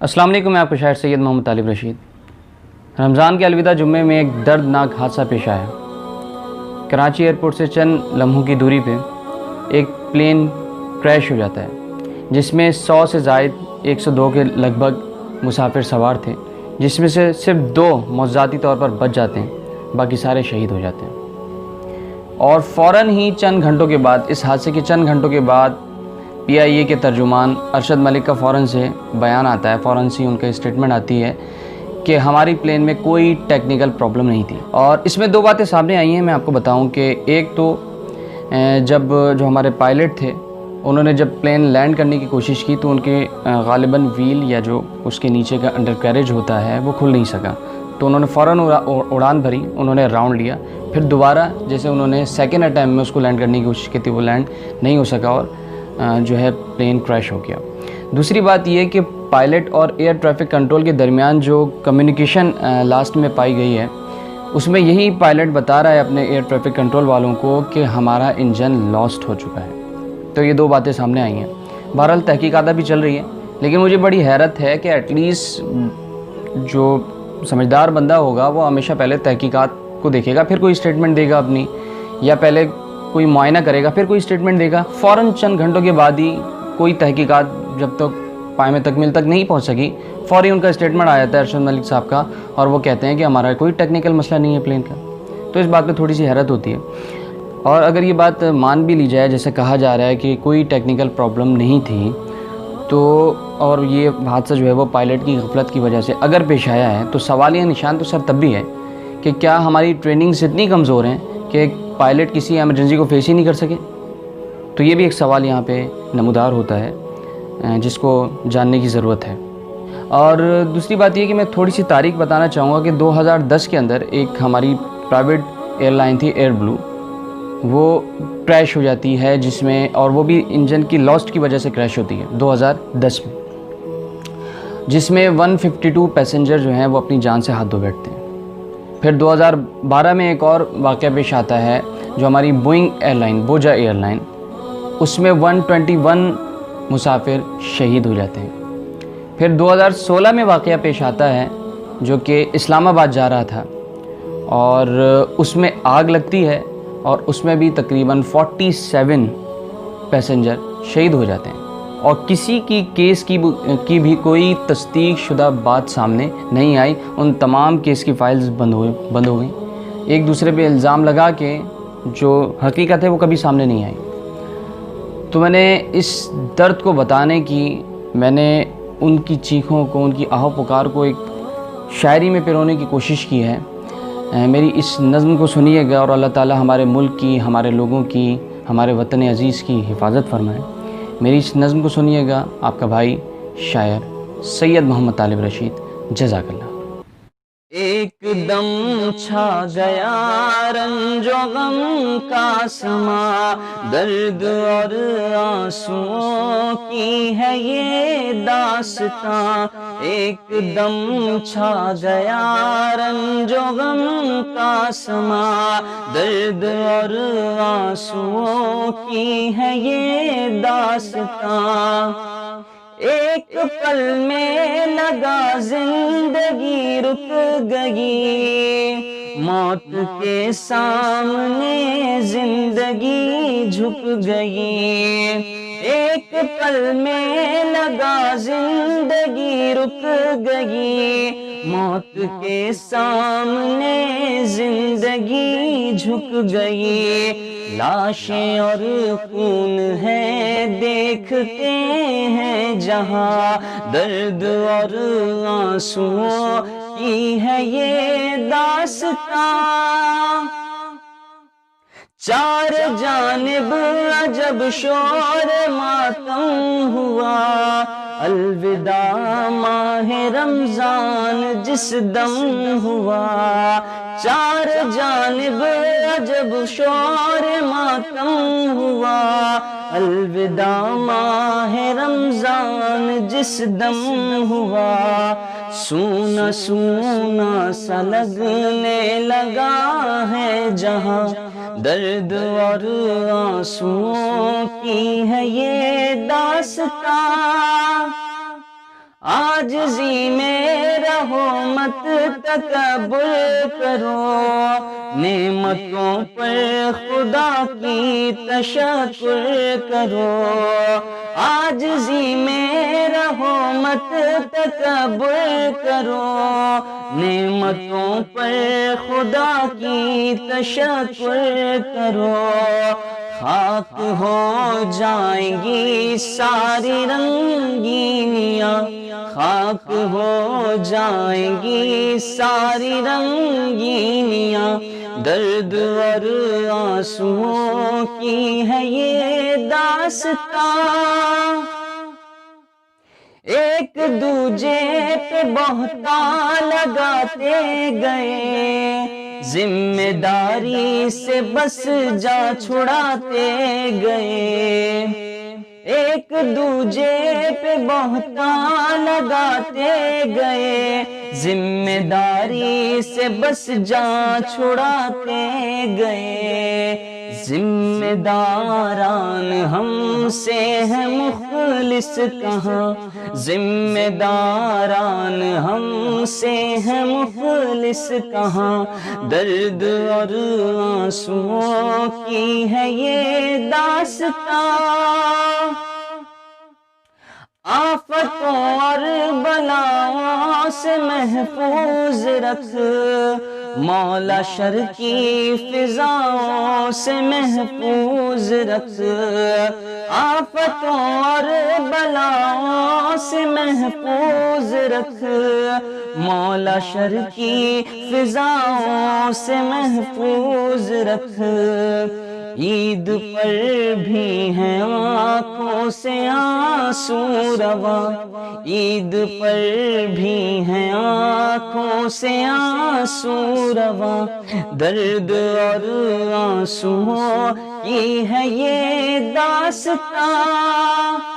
السلام علیکم، میں آپ کا شاعر سید محمد طالب رشید۔ رمضان کے الوداع جمعے میں ایک دردناک حادثہ پیش آیا۔ کراچی ایئرپورٹ سے چند لمحوں کی دوری پہ ایک پلین کریش ہو جاتا ہے جس میں 100 سے زائد 102 کے لگ بھگ مسافر سوار تھے، جس میں سے صرف 2 معجزاتی طور پر بچ جاتے ہیں، باقی سارے شہید ہو جاتے ہیں۔ اور فوراً ہی چند گھنٹوں کے بعد، اس حادثے کے چند گھنٹوں کے بعد، پی آئی اے کے ترجمان ارشد ملک کا فوراً سے بیان آتا ہے، فوراً سے ان کا اسٹیٹمنٹ آتی ہے کہ ہماری پلین میں کوئی ٹیکنیکل پرابلم نہیں تھی۔ اور اس میں 2 باتیں سامنے آئی ہیں، میں آپ کو بتاؤں کہ ایک تو جب جو ہمارے پائلٹ تھے انہوں نے جب پلین لینڈ کرنے کی کوشش کی تو ان کے غالباً ویل یا جو اس کے نیچے کا انڈر کیریج ہوتا ہے وہ کھل نہیں سکا، تو انہوں نے فوراً اڑان بھری، انہوں نے راؤنڈ لیا، پھر دوبارہ جیسے انہوں نے سیکنڈ اٹیمپٹ میں اس کو لینڈ کرنے کی کوشش کی تھی، وہ لینڈ نہیں ہو سکا اور جو ہے پلین کریش ہو گیا۔ دوسری بات یہ کہ پائلٹ اور ایئر ٹریفک کنٹرول کے درمیان جو کمیونیکیشن لاسٹ میں پائی گئی ہے، اس میں یہی پائلٹ بتا رہا ہے اپنے ایئر ٹریفک کنٹرول والوں کو کہ ہمارا انجن لاسٹ ہو چکا ہے۔ تو یہ 2 باتیں سامنے آئی ہیں۔ بہرحال تحقیقات بھی چل رہی ہیں، لیکن مجھے بڑی حیرت ہے کہ ایٹ لیسٹ جو سمجھدار بندہ ہوگا وہ ہمیشہ پہلے تحقیقات کو دیکھے گا، پھر کوئی اسٹیٹمنٹ دے گا اپنی، یا پہلے کوئی معائنہ کرے گا پھر کوئی اسٹیٹمنٹ دے گا۔ فوراً چند گھنٹوں کے بعد ہی کوئی تحقیقات جب تک پائے تکمیل تک نہیں پہنچ سکی، فوری ان کا اسٹیٹمنٹ آ جاتا ہے ارشد ملک صاحب کا، اور وہ کہتے ہیں کہ ہمارا کوئی ٹیکنیکل مسئلہ نہیں ہے پلین کا۔ تو اس بات پہ تھوڑی سی حیرت ہوتی ہے۔ اور اگر یہ بات مان بھی لی جائے، جیسے کہا جا رہا ہے کہ کوئی ٹیکنیکل پرابلم نہیں تھی، تو اور یہ حادثہ جو ہے وہ پائلٹ کی غفلت کی وجہ سے اگر پیش آیا ہے، تو سوالیہ نشان تو سر تب بھی ہے کہ کیا ہماری ٹریننگز اتنی کمزور ہیں کہ ایک پائلٹ کسی ایمرجنسی کو فیس ہی نہیں کر سکے؟ تو یہ بھی ایک سوال یہاں پہ نمودار ہوتا ہے جس کو جاننے کی ضرورت ہے۔ اور دوسری بات یہ کہ میں تھوڑی سی تاریخ بتانا چاہوں گا کہ 2010 کے اندر ایک ہماری پرائیویٹ ایئر لائن تھی ایئر بلو، وہ کریش ہو جاتی ہے، جس میں اور وہ بھی انجن کی لاسٹ کی وجہ سے کریش ہوتی ہے 2010 میں، جس میں 152 پیسنجر جو ہیں وہ اپنی جان سے ہاتھ دھو بیٹھتے ہیں۔ پھر 2012 میں ایک اور واقعہ پیش آتا ہے جو ہماری Boeing airline, Bhoja airline, اس میں 121 مسافر شہید ہو جاتے ہیں۔ پھر 2016 میں واقعہ پیش آتا ہے جو کہ اسلام آباد جا رہا تھا، اور اس میں آگ لگتی ہے، اور اس میں بھی تقریباً 47 پیسنجر شہید ہو جاتے ہیں، اور کسی کی کیس کی بھی کوئی تصدیق شدہ بات سامنے نہیں آئی۔ ان تمام کیس کی فائلز بند ہو گئیں، ایک دوسرے پہ الزام لگا کے جو حقیقت ہے وہ کبھی سامنے نہیں آئی۔ تو میں نے اس درد کو بتانے کی، میں نے ان کی چیخوں کو، ان کی آہ پکار کو ایک شاعری میں پرونے کی کوشش کی ہے۔ میری اس نظم کو سنیے گا، اور اللہ تعالیٰ ہمارے ملک کی، ہمارے لوگوں کی، ہمارے وطن عزیز کی حفاظت فرمائے۔ میری اس نظم کو سنیے گا، آپ کا بھائی شاعر سید محمد طالب رشید، جزاک اللہ۔ ایک دم چھا گیا رنج و غم کا سما، درد اور آنسوؤں کی ہے یہ داستاں۔ ایک دم چھا گیا رنج و غم کا سما، درد اور آنسوؤں کی ہے یہ داستاں۔ ایک پل میں لگا زندگی رک گئی، موت کے سامنے زندگی جھک گئی۔ ایک پل میں لگا زندگی رک گئی، موت کے سامنے زندگی جھک گئی۔ لاشیں اور خون ہے دیکھتے ہیں جہاں، درد اور آنسوؤں کی ہے یہ داستاں۔ چار جانب عجب شور ماتم ہوا، الوداع ماہ رمضان جس دم ہوا۔ چار جانب عجب شور ماتم ہوا، الوداع ماہ رمضان جس دم ہوا۔ سونا سونا سا لگنے لگا ہے جہاں، درد اور آنسوؤں کی ہے یہ داستاں۔ عاجزی میں رہو مت تکبر کرو، نعمتوں پر خدا کی تشکر کرو، عاجزی میں رہو مت تکبر کرو، نعمتوں پر خدا کی تشکر کرو، خاک ہو جائیں گی ساری رنگینیاں، خاک ہو جائیں گی ساری رنگینیاں، درد اور آنسوؤں کی ہے یہ داستان، ایک دوجے پہ بہتان لگاتے گئے، ذمہ داری سے بس جا چھڑاتے گئے، ایک دوجے پہ بہتان لگاتے گئے، ذمہ داری سے بس جا چھڑاتے گئے، ذمہ داران ہم سے ہے مخلص کہاں، ذمہ داران ہم سے ہے مخلص کہاں، درد اور آنسوؤں کی ہے یہ داستان، آفتوں اور بلاؤں سے محفوظ رکھ مولا، شر کی فضاؤں سے محفوظ رکھ، آفتوں اور بلاؤں سے محفوظ رکھ مولا، شر کی فضاؤں سے محفوظ رکھ، عید پر بھی ہیں آنکھوں سے آنسو رواں، عید پر بھی ہیں آنکھوں سے آنسو رواں، درد اور آنسوؤں کی ہے یہ داستان،